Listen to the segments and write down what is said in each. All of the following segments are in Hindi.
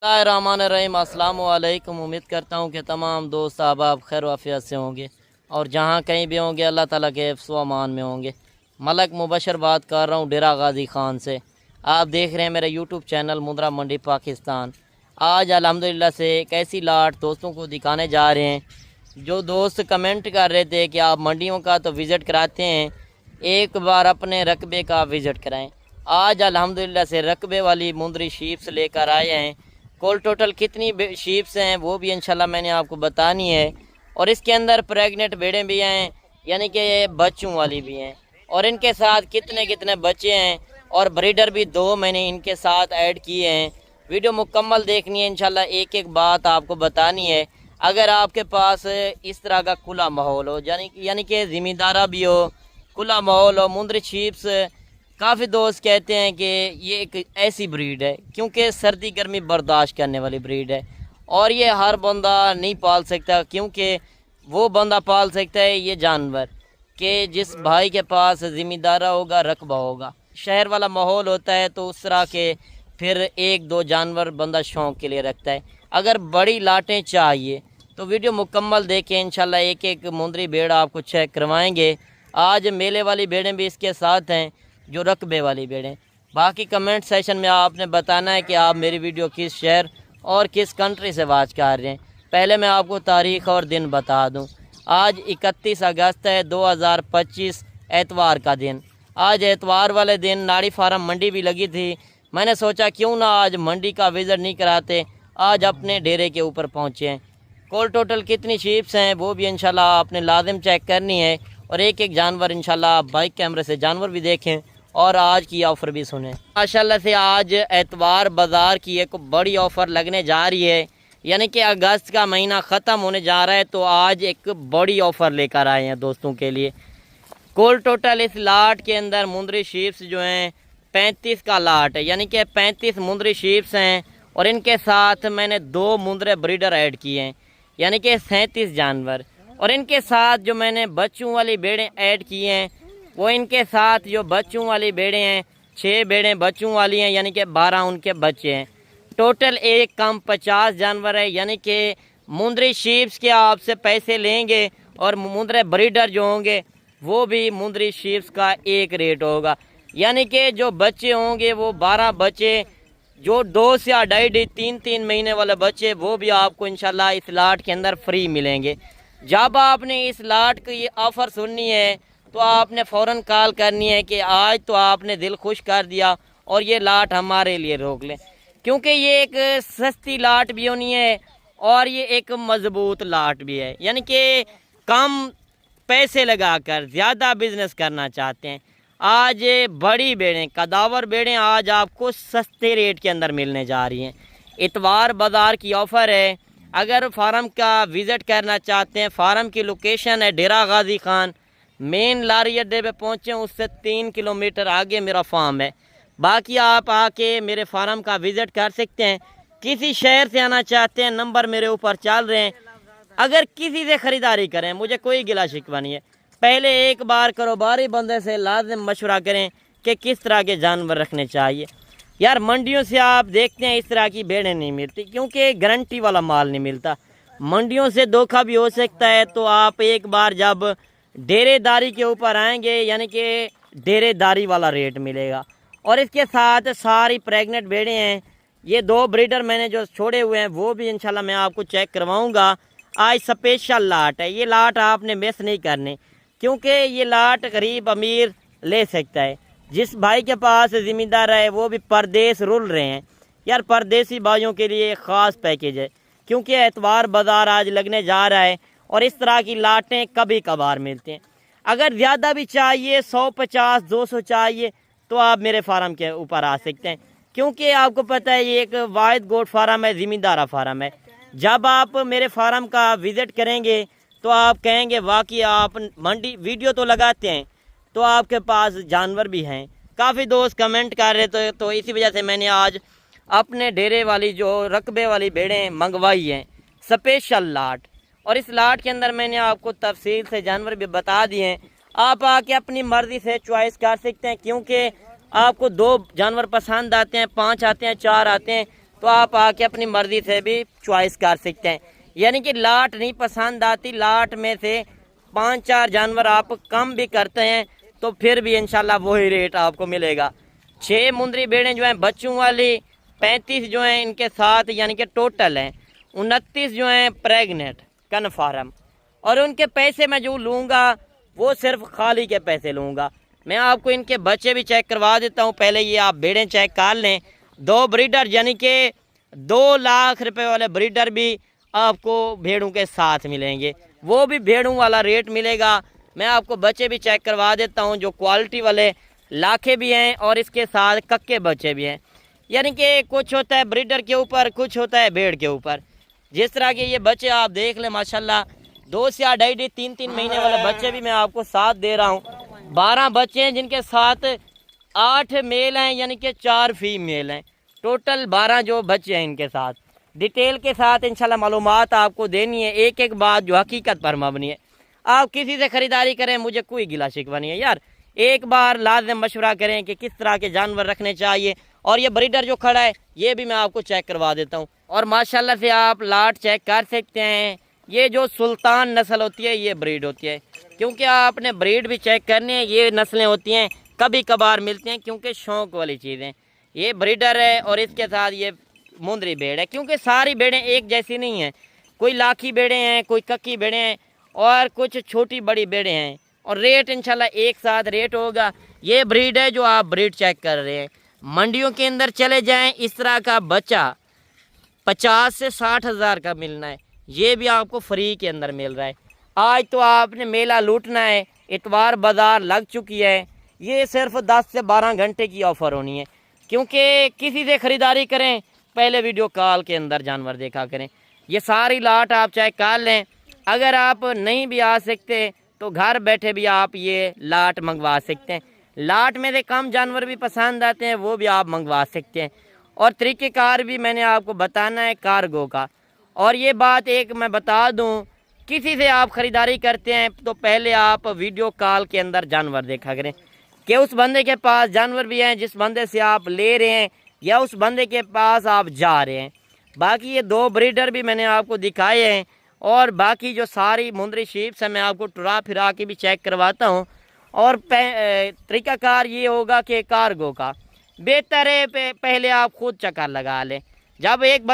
रहमान अस्सलाम वालेकुम। उम्मीद करता हूँ कि तमाम दोस्त अहबाब खैर वाफियत से होंगे और जहाँ कहीं भी होंगे अल्लाह ताला के हिफ्ज़ व अमान में होंगे। मलक मुबशर बात कर रहा हूँ डेरा गाजी ख़ान से। आप देख रहे हैं मेरा यूट्यूब चैनल मुंद्रा मंडी पाकिस्तान। आज अल्हम्दुलिल्लाह से एक ऐसी लाट दोस्तों को दिखाने जा रहे हैं। जो दोस्त कमेंट कर रहे थे कि आप मंडियों का तो विज़िट कराते हैं, एक बार अपने रकबे का विज़िट कराएँ। आज अल्हम्दुलिल्लाह से रकबे वाली मुंदरी शीप्स लेकर आए हैं। कुल टोटल कितनी शीप्स हैं वो भी इंशाल्लाह मैंने आपको बतानी है। और इसके अंदर प्रेग्नेंट भेड़ें भी हैं, यानी कि बच्चों वाली भी हैं, और इनके साथ कितने कितने बच्चे हैं और ब्रीडर भी 2 मैंने इनके साथ ऐड किए हैं। वीडियो मुकम्मल देखनी है इंशाल्लाह, एक एक बात आपको बतानी है। अगर आपके पास इस तरह का खुला माहौल हो, यानी कि ज़िम्मेदारा भी हो, खुला माहौल हो, मुंदरी शीप्स काफ़ी दोस्त कहते हैं कि ये एक ऐसी ब्रीड है क्योंकि सर्दी गर्मी बर्दाश्त करने वाली ब्रीड है और ये हर बंदा नहीं पाल सकता, क्योंकि वो बंदा पाल सकता है ये जानवर कि जिस भाई के पास ज़िम्मेदारा होगा, रकबा होगा। शहर वाला माहौल होता है तो उस तरह के फिर 1-2 जानवर बंदा शौक़ के लिए रखता है। अगर बड़ी लाटें चाहिए तो वीडियो मुकम्मल देखें, इंशाल्लाह एक एक मुंदरी भेड़ आपको चेक करवाएंगे। आज मेले वाली भेड़ें भी इसके साथ हैं, जो रकबे वाली भेड़ें। बाकी कमेंट सेशन में आपने बताना है कि आप मेरी वीडियो किस शहर और किस कंट्री से वाच कर रहे हैं। पहले मैं आपको तारीख़ और दिन बता दूं। आज 31 अगस्त है 2025, एतवार का दिन। आज एतवार वाले दिन नाड़ी फार्म मंडी भी लगी थी। मैंने सोचा क्यों ना आज मंडी का विज़िट नहीं कराते, आज अपने डेरे के ऊपर पहुँचे हैं। कुल टोटल कितनी शीप्स हैं वो भी इंशाल्लाह आपने लाजिम चेक करनी है और एक एक जानवर इंशाल्लाह आप बाइक कैमरे से जानवर भी देखें और आज की ऑफ़र भी सुने। माशाल्लाह से आज एतवार बाज़ार की एक बड़ी ऑफ़र लगने जा रही है, यानी कि अगस्त का महीना ख़त्म होने जा रहा है तो आज एक बड़ी ऑफ़र लेकर आए हैं दोस्तों के लिए। कुल टोटल इस लाट के अंदर मुंदरी शीप्स जो हैं 35 का लाट है, यानी कि 35 मुंदरी शीप्स हैं और इनके साथ मैंने 2 मुंदरे ब्रीडर ऐड किए हैं, यानी कि 37 जानवर। और इनके साथ जो मैंने बच्चों वाली भेड़ें ऐड की हैं वो इनके साथ जो बच्चों वाली भेड़ें हैं 6 भेड़ें बच्चों वाली हैं, यानी कि 12 उनके बच्चे हैं। टोटल एक कम 50 जानवर है, यानी कि मुंदरी शीप्स के आपसे पैसे लेंगे और मुंदरे ब्रीडर जो होंगे वो भी मुंदरी शीप्स का एक रेट होगा। यानी कि जो बच्चे होंगे वो 12 बच्चे, जो 2 से 2.5 3 महीने वाले बच्चे वो भी आपको इंशाल्लाह इस लाट के अंदर फ्री मिलेंगे। जब आपने इस लाट की ये ऑफ़र सुननी है तो आपने फ़ौरन कॉल करनी है कि आज तो आपने दिल खुश कर दिया और ये लाट हमारे लिए रोक लें, क्योंकि ये एक सस्ती लाट भी होनी है और ये एक मज़बूत लाट भी है। यानी कि कम पैसे लगाकर ज़्यादा बिजनेस करना चाहते हैं। आज बड़ी भेड़ें, कदावर भेड़ें आज आपको सस्ते रेट के अंदर मिलने जा रही हैं। इतवार बाज़ार की ऑफ़र है। अगर फार्म का विज़िट करना चाहते हैं, फार्म की लोकेशन है डेरा गाजी ख़ान, मेन लारी अड्डे पे पहुँचे उससे 3 किलोमीटर आगे मेरा फार्म है। बाकी आप आके मेरे फार्म का विज़िट कर सकते हैं। किसी शहर से आना चाहते हैं, नंबर मेरे ऊपर चल रहे हैं। अगर किसी से ख़रीदारी करें, मुझे कोई गिला शिकवा नहीं है, पहले एक बार कारोबारी बंदे से लाजिम मशवरा करें कि किस तरह के जानवर रखने चाहिए। यार मंडियों से आप देखते हैं इस तरह की भेड़ें नहीं मिलती, क्योंकि गारंटी वाला माल नहीं मिलता। मंडियों से धोखा भी हो सकता है। तो आप एक बार जब डेरेदारी के ऊपर आएंगे, यानी कि डेरेदारी वाला रेट मिलेगा। और इसके साथ सारी प्रेग्नेंट भेड़ें हैं। ये 2 ब्रीडर मैंने जो छोड़े हुए हैं वो भी इंशाल्लाह मैं आपको चेक करवाऊंगा। आज स्पेशल लाट है, ये लाट आपने मिस नहीं करनी, क्योंकि ये लाट गरीब अमीर ले सकता है। जिस भाई के पास ज़िम्मेदार है वो भी परदेश रुल रहे हैं। यार परदेसी भाइयों के लिए एक ख़ास पैकेज है, क्योंकि एतवार बाज़ार आज लगने जा रहा है और इस तरह की लाटें कभी कभार मिलती हैं। अगर ज़्यादा भी चाहिए, 150 200 चाहिए, तो आप मेरे फार्म के ऊपर आ सकते हैं, क्योंकि आपको पता है ये एक वाहिद गोट फार्म है, ज़िम्मेदारा फार्म है। जब आप मेरे फार्म का विज़िट करेंगे तो आप कहेंगे वाकई आप मंडी वीडियो तो लगाते हैं तो आपके पास जानवर भी हैं। काफ़ी दोस्त कमेंट कर रहे थे, तो इसी वजह से मैंने आज अपने डेरे वाली जो रकबे वाली भेड़ें मंगवाई हैं, स्पेशल लाट। और इस लाट के अंदर मैंने आपको तफसील से जानवर भी बता दिए हैं। आप आके अपनी मर्ज़ी से चॉइस कर सकते हैं, क्योंकि आपको 2 जानवर पसंद आते हैं, 5 आते हैं, 4 आते हैं, तो आप आके अपनी मर्जी से भी चॉइस कर सकते हैं। यानी कि लाट नहीं पसंद आती, लाट में से 5-4 जानवर आप कम भी करते हैं तो फिर भी इंशाल्लाह वही रेट आपको मिलेगा। 6 मुंदरी भेड़ें जो हैं बच्चों वाली, 35 जो हैं इनके साथ यानी कि टोटल हैं, 29 जो हैं प्रेग्नेंट कन्फर्म। और उनके पैसे मैं जो लूँगा वो सिर्फ खाली के पैसे लूँगा। मैं आपको इनके बच्चे भी चेक करवा देता हूँ। पहले ये आप भेड़ें चेक कर लें। 2 ब्रीडर यानी कि 2 लाख रुपए वाले ब्रीडर भी आपको भेड़ों के साथ मिलेंगे, वो भी भेड़ों वाला रेट मिलेगा। मैं आपको बच्चे भी चेक करवा देता हूँ जो क्वालिटी वाले लाखे भी हैं और इसके साथ कक्के बच्चे भी हैं। यानी कि कुछ होता है ब्रीडर के ऊपर, कुछ होता है भेड़ के ऊपर। जिस तरह के ये बच्चे आप देख लें माशाल्लाह, 2 से 2.5 3 महीने वाले बच्चे भी मैं आपको साथ दे रहा हूँ। 12 बच्चे हैं जिनके साथ 8 मेल हैं यानी कि 4 फीमेल हैं। टोटल 12 जो बच्चे हैं इनके साथ डिटेल के साथ इंशाल्लाह मालूमात आपको देनी है, एक एक बात जो हकीकत पर मबनी है। आप किसी से ख़रीदारी करें, मुझे कोई गिला शिकवा नहीं है यार। एक बार लाज़िम मशवरा करें कि किस तरह के जानवर रखने चाहिए। और ये ब्रीडर जो खड़ा है ये भी मैं आपको चेक करवा देता हूँ। और माशाल्लाह से आप लाट चेक कर सकते हैं। ये जो सुल्तान नस्ल होती है ये ब्रीड होती है, क्योंकि आपने ब्रीड भी चेक करनी है। ये नस्लें होती हैं कभी कभार मिलती हैं क्योंकि शौक़ वाली चीज़ें। ये ब्रीडर है और इसके साथ ये मुंदरी भेड़ है, क्योंकि सारी भेड़ें एक जैसी नहीं हैं। कोई लाखी भेड़ें हैं, कोई कक्की भेड़ें हैं और कुछ छोटी बड़ी भेड़ें हैं। और रेट इंशाल्लाह एक साथ रेट होगा। ये ब्रीड है जो आप ब्रीड चेक कर रहे हैं। मंडियों के अंदर चले जाएं, इस तरह का बच्चा 50 से 60 हज़ार का मिलना है, ये भी आपको फ्री के अंदर मिल रहा है। आज तो आपने मेला लूटना है, इतवार बाज़ार लग चुकी है। ये सिर्फ 10 से 12 घंटे की ऑफ़र होनी है, क्योंकि किसी से ख़रीदारी करें पहले वीडियो कॉल के अंदर जानवर देखा करें। ये सारी लाट आप चेक कर लें। अगर आप नहीं भी आ सकते तो घर बैठे भी आप ये लाट मंगवा सकते हैं। लाट में से कम जानवर भी पसंद आते हैं वो भी आप मंगवा सकते हैं। और तरीक़ेकार भी मैंने आपको बताना है कार्गो का। और ये बात एक मैं बता दूं, किसी से आप ख़रीदारी करते हैं तो पहले आप वीडियो कॉल के अंदर जानवर देखा करें कि उस बंदे के पास जानवर भी हैं जिस बंदे से आप ले रहे हैं या उस बंदे के पास आप जा रहे हैं। बाकी ये 2 ब्रीडर भी मैंने आपको दिखाए हैं और बाकी जो सारी मुंदरी शीप्स हैं मैं आपको टुरा फिरा के भी चेक करवाता हूँ। और तरीक़ाकार ये होगा कि कार्गो का बेहतर है पहले आप खुद चक्कर लगा लें। जब एक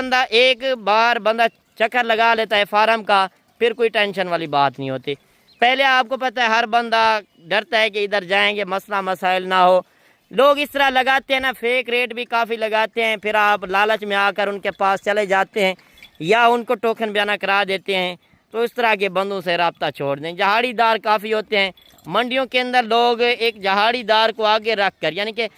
बार बंदा चक्कर लगा लेता है फार्म का, फिर कोई टेंशन वाली बात नहीं होती। पहले आपको पता है हर बंदा डरता है कि इधर जाएंगे मसला मसाइल ना हो। लोग इस तरह लगाते हैं ना, फेक रेट भी काफ़ी लगाते हैं, फिर आप लालच में आकर उनके पास चले जाते हैं या उनको टोकन बयाना करा देते हैं। तो इस तरह के बंदों से रब्ता छोड़ दें। जहाड़ीदार काफ़ी होते हैं मंडियों के अंदर। लोग एक जहाड़ीदार को आगे रख कर यानी कि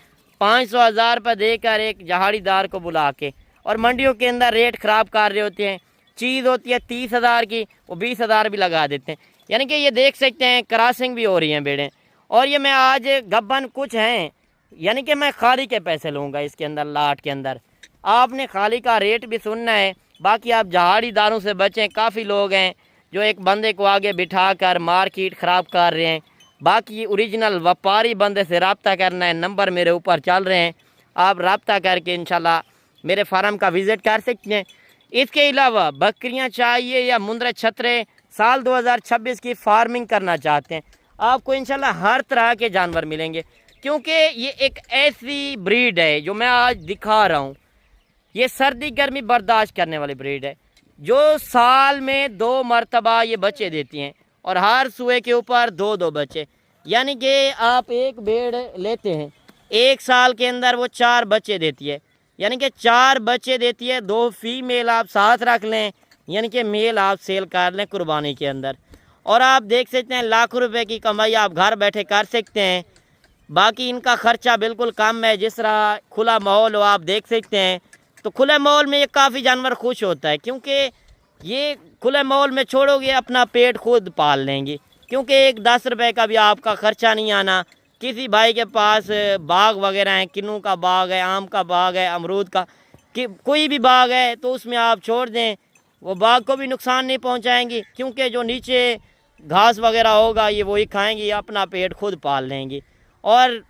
500,000 रुपये देकर एक जहाड़ीदार को बुला के और मंडियों के अंदर रेट ख़राब कर रहे होते हैं। चीज़ होती है 30,000 की, वो 20,000 भी लगा देते हैं। यानी कि ये देख सकते हैं क्रॉसिंग भी हो रही हैं भेड़ें। और ये मैं आज गब्बन कुछ हैं, यानी कि मैं खाली के पैसे लूँगा इसके अंदर। लाट के अंदर आपने खाली का रेट भी सुनना है। बाकी आप जहाड़ीदारों से बचें। काफ़ी लोग हैं जो एक बंदे को आगे बिठा कर मार्केट ख़राब कर रहे हैं। बाकी ओरिजिनल व्यापारी बंदे से रब्ता करना है। नंबर मेरे ऊपर चल रहे हैं, आप रब्ता करके इंशाल्लाह मेरे फार्म का विज़िट कर सकते हैं। इसके अलावा बकरियां चाहिए या मुंदरे छतरे, साल 2026 की फार्मिंग करना चाहते हैं, आपको इंशाल्लाह हर तरह के जानवर मिलेंगे। क्योंकि ये एक ऐसी ब्रीड है जो मैं आज दिखा रहा हूँ, ये सर्दी गर्मी बर्दाश्त करने वाली ब्रीड है जो साल में 2 मरतबा ये बच्चे देती हैं और हर सुए के ऊपर 2-2 बच्चे। यानी कि आप एक भेड़ लेते हैं, 1 साल के अंदर वो 4 बच्चे देती है। यानी कि 4 बच्चे देती है। 2 फीमेल आप साथ रख लें, यानी कि मेल आप सेल कर लें कुर्बानी के अंदर। और आप देख सकते हैं लाखों रुपए की कमाई आप घर बैठे कर सकते हैं। बाकी इनका ख़र्चा बिल्कुल कम है। जिस तरह खुला माहौल हो आप देख सकते हैं, तो खुले माहौल में ये काफ़ी जानवर खुश होता है, क्योंकि ये खुले माहौल में छोड़ोगे अपना पेट खुद पाल लेंगी। क्योंकि एक 10 रुपये का भी आपका ख़र्चा नहीं आना। किसी भाई के पास बाग वगैरह हैं, किन्नू का बाग है, आम का बाग है, अमरूद का, कि कोई भी बाग है तो उसमें आप छोड़ दें, वो बाग को भी नुकसान नहीं पहुंचाएंगी। क्योंकि जो नीचे घास वगैरह होगा ये वही खाएंगी, अपना पेट खुद पाल लेंगी। और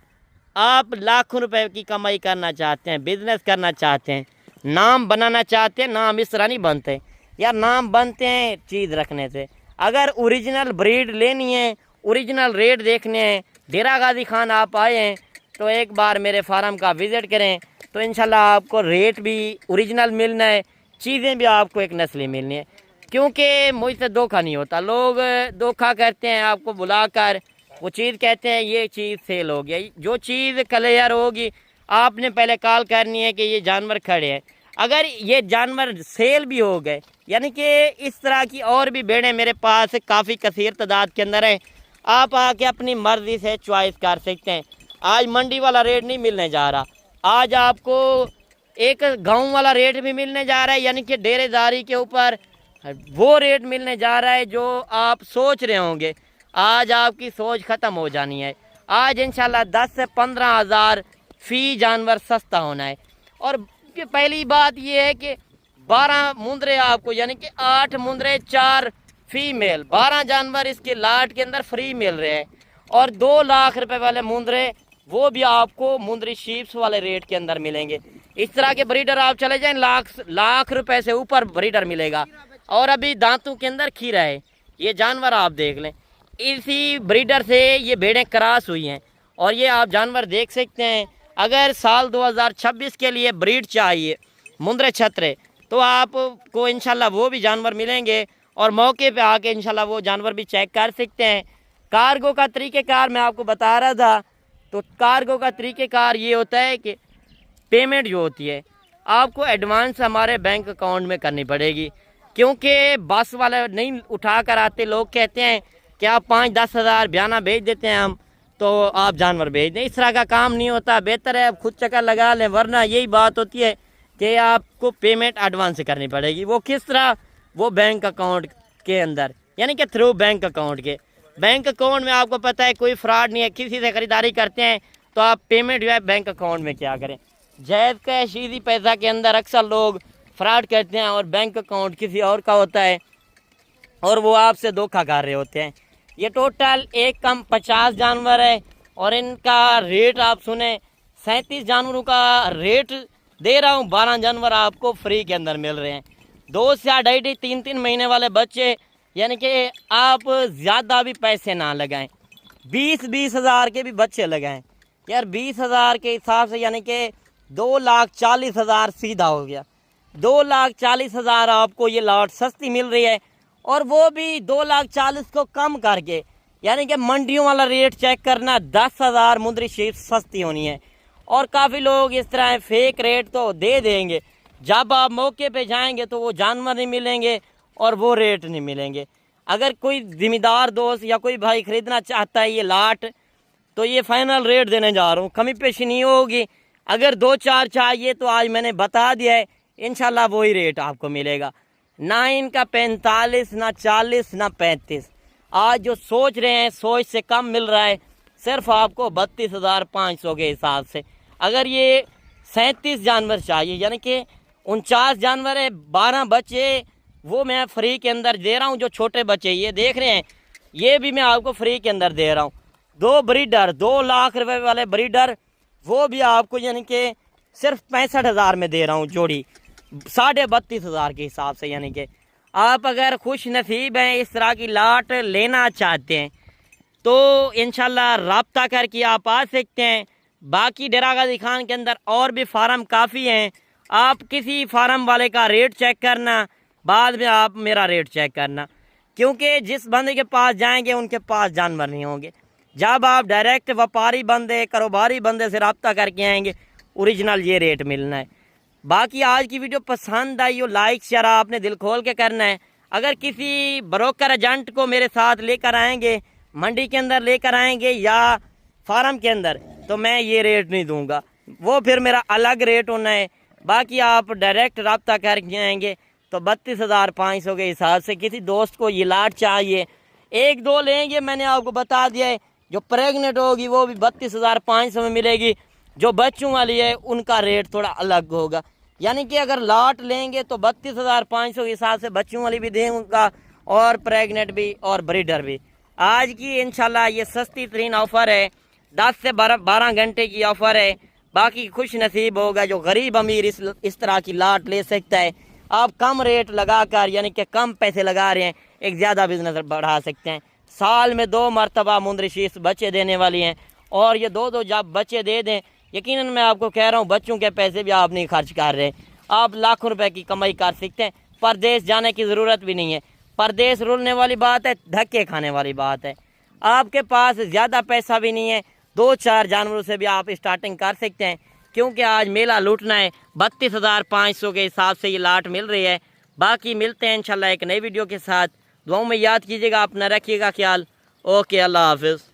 आप लाखों रुपए की कमाई करना चाहते हैं, बिज़नेस करना चाहते हैं, नाम बनाना चाहते हैं, नाम इस तरह नहीं बनते यार, नाम बनते हैं चीज़ रखने से। अगर ओरिजिनल ब्रीड लेनी है, ओरिजिनल रेट देखने हैं, डेरा गाजी खान आप आए हैं तो एक बार मेरे फार्म का विज़िट करें, तो इंशाल्लाह आपको रेट भी ओरिजिनल मिलना है, चीज़ें भी आपको एक नस्ली मिलनी है। क्योंकि मुझसे धोखा नहीं होता, लोग धोखा करते हैं आपको बुलाकर, वो चीज़ कहते हैं ये चीज़ सेल हो गया। जो चीज़ क्लियर होगी आपने पहले कॉल करनी है कि ये जानवर खड़े हैं। अगर ये जानवर सेल भी हो गए, यानी कि इस तरह की और भी भेड़ें मेरे पास काफ़ी कसीर तादाद के अंदर है, आप आके अपनी मर्ज़ी से चॉइस कर सकते हैं। आज मंडी वाला रेट नहीं मिलने जा रहा, आज आपको एक गांव वाला रेट भी मिलने जा रहा है, यानी कि डेरेदारी के ऊपर वो रेट मिलने जा रहा है जो आप सोच रहे होंगे। आज आपकी सोच ख़त्म हो जानी है। आज इंशाल्लाह 10 से 15 हज़ार फ़ी जानवर सस्ता होना है। और पहली बात ये है कि 12 मुंदरे आपको, यानी कि 8 मुंदरे 4 फीमेल, 12 जानवर इसके लाट के अंदर फ्री मिल रहे हैं। और 2 लाख रुपए वाले मुंदरे वो भी आपको मुंदरी शीप्स वाले रेट के अंदर मिलेंगे। इस तरह के ब्रीडर आप चले जाएं, लाख रुपए से ऊपर ब्रीडर मिलेगा। और अभी दांतों के अंदर खीरा है, ये जानवर आप देख लें, इसी ब्रीडर से ये भेड़ें क्रॉस हुई हैं। और ये आप जानवर देख सकते हैं। अगर साल 2026 के लिए ब्रीड चाहिए मुंदरे छतरे, तो आपको इंशाल्लाह वो भी जानवर मिलेंगे और मौके पे आके इंशाल्लाह वो जानवर भी चेक कर सकते हैं। कार्गो का तरीक़ेकार मैं आपको बता रहा था, तो कार्गो का तरीक़ेकार ये होता है कि पेमेंट जो होती है आपको एडवांस हमारे बैंक अकाउंट में करनी पड़ेगी, क्योंकि बस वाले नहीं उठा कर आते। लोग कहते हैं कि आप 5-10 हज़ार बयाना भेज देते हैं हम, तो आप जानवर भेज दें। इस तरह का काम नहीं होता, बेहतर है आप खुद चक्कर लगा लें, वरना यही बात होती है कि आपको पेमेंट एडवांस से करनी पड़ेगी। वो किस तरह, वो बैंक अकाउंट के अंदर, यानी कि थ्रू बैंक अकाउंट के। बैंक अकाउंट में आपको पता है कोई फ्रॉड नहीं है, किसी से ख़रीदारी करते हैं तो आप पेमेंट जो है बैंक अकाउंट में क्या करें। जायज़ कैश ईज़ी पैसा के अंदर अक्सर लोग फ्रॉड करते हैं और बैंक अकाउंट किसी और का होता है और वो आपसे धोखा कर रहे होते हैं। ये टोटल एक कम 50 जानवर है और इनका रेट आप सुने, 37 जानवरों का रेट दे रहा हूँ। 12 जानवर आपको फ्री के अंदर मिल रहे हैं। 2 से 2.5 3 महीने वाले बच्चे, यानी कि आप ज़्यादा भी पैसे ना लगाएं, 20 हज़ार के भी बच्चे लगाएं यार। 20 हज़ार के हिसाब से यानी कि 2,40,000 सीधा हो गया। 2,40,000 आपको ये लॉट सस्ती मिल रही है, और वो भी 2,40,000 को कम करके, यानी कि मंडियों वाला रेट चेक करना, 10,000 मुंदरी शीप सस्ती होनी है। और काफ़ी लोग इस तरह फेक रेट तो दे देंगे, जब आप मौके पे जाएंगे तो वो जानवर नहीं मिलेंगे और वो रेट नहीं मिलेंगे। अगर कोई ज़िम्मेदार दोस्त या कोई भाई ख़रीदना चाहता है ये लाट, तो ये फ़ाइनल रेट देने जा रहा हूँ, कमी पेशी नहीं होगी। अगर 2-4 चाहिए तो आज मैंने बता दिया है, इंशाल्लाह वही रेट आपको मिलेगा। ना इनका 45, ना 40, ना 35। आज जो सोच रहे हैं सोच से कम मिल रहा है, सिर्फ आपको 32,500 के हिसाब से। अगर ये 37 जानवर चाहिए, यानी कि 49 जानवर है, 12 बच्चे, वो मैं फ्री के अंदर दे रहा हूँ। जो छोटे बच्चे ये देख रहे हैं, ये भी मैं आपको फ्री के अंदर दे रहा हूँ। 2 ब्रीडर, 2 लाख रुपए वाले ब्रीडर, वो भी आपको यानी कि सिर्फ 65,000 में दे रहा हूँ जोड़ी, 32,500 के हिसाब से। यानी कि आप अगर खुश नसीब हैं, इस तरह की लाट लेना चाहते हैं, तो इंशाल्लाह रब्ता करके आप आ सकते हैं। बाकी डेरा गाजी खान के अंदर और भी फार्म काफ़ी हैं, आप किसी फार्म वाले का रेट चेक करना, बाद में आप मेरा रेट चेक करना, क्योंकि जिस बंदे के पास जाएंगे उनके पास जानवर नहीं होंगे। जब आप डायरेक्ट व्यापारी बंदे, कारोबारी बंदे से रब्ता करके आएंगे, ओरिजिनल ये रेट मिलना है। बाकी आज की वीडियो पसंद आई हो, लाइक शेयर आपने दिल खोल के करना है। अगर किसी ब्रोकर एजेंट को मेरे साथ लेकर आएंगे, मंडी के अंदर लेकर आएंगे या फार्म के अंदर, तो मैं ये रेट नहीं दूंगा, वो फिर मेरा अलग रेट होना है। बाकी आप डायरेक्ट रब्ता करके आएंगे तो 32,500 के हिसाब से। किसी दोस्त को ये लाट चाहिए, 1-2 लेंगे, मैंने आपको बता दिया है। जो प्रेग्नेंट होगी वो भी 32,500 में मिलेगी। जो बच्चों वाली है उनका रेट थोड़ा अलग होगा। यानी कि अगर लाट लेंगे तो 32,500 के हिसाब से बच्चों वाली भी देंगे और प्रेग्नेंट भी और ब्रीडर भी। आज की इंशाल्लाह ये सस्ती तरीन ऑफ़र है, 10 से 12 घंटे की ऑफ़र है। बाकी खुश नसीब होगा जो गरीब अमीर इस तरह की लाट ले सकता है। आप कम रेट लगा कर यानी कि कम पैसे लगा रहे हैं, एक ज़्यादा बिजनेस बढ़ा सकते हैं। साल में 2 मरतबा मुंदरशीस बच्चे देने वाली हैं, और ये 2-2 जब बच्चे दे दें, यकीनन मैं आपको कह रहा हूँ बच्चों के पैसे भी आप नहीं खर्च कर रहे, आप लाखों रुपए की कमाई कर सकते हैं। परदेश जाने की ज़रूरत भी नहीं है। परदेश रुलने वाली बात है, धक्के खाने वाली बात है। आपके पास ज़्यादा पैसा भी नहीं है, 2-4 जानवरों से भी आप स्टार्टिंग कर सकते हैं, क्योंकि आज मेला लूटना है। 32,500 के हिसाब से ये लाट मिल रही है। बाकी मिलते हैं इंशाल्लाह एक नई वीडियो के साथ। दुआओं में याद कीजिएगा, अपना रखिएगा ख्याल। ओके, अल्लाह हाफिज़।